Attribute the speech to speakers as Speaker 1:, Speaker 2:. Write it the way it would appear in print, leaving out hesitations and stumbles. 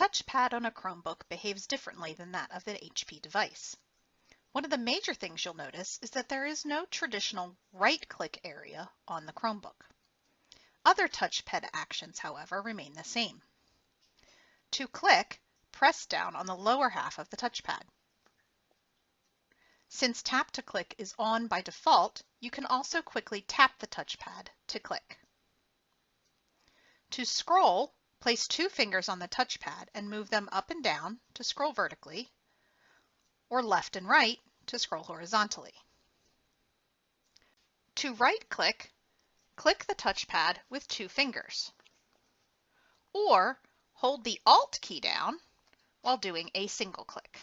Speaker 1: touchpad on a Chromebook behaves differently than that of the HP device. One of the major things you'll notice is that there is no traditional right-click area on the Chromebook. Other touchpad actions, however, remain the same. To click, press down on the lower half of the touchpad. Since tap to click is on by default, you can also quickly tap the touchpad to click. To scroll, place 2 fingers on the touchpad and move them up and down to scroll vertically, or left and right to scroll horizontally. To right-click, click the touchpad with 2 fingers, or hold the Alt key down while doing a single click.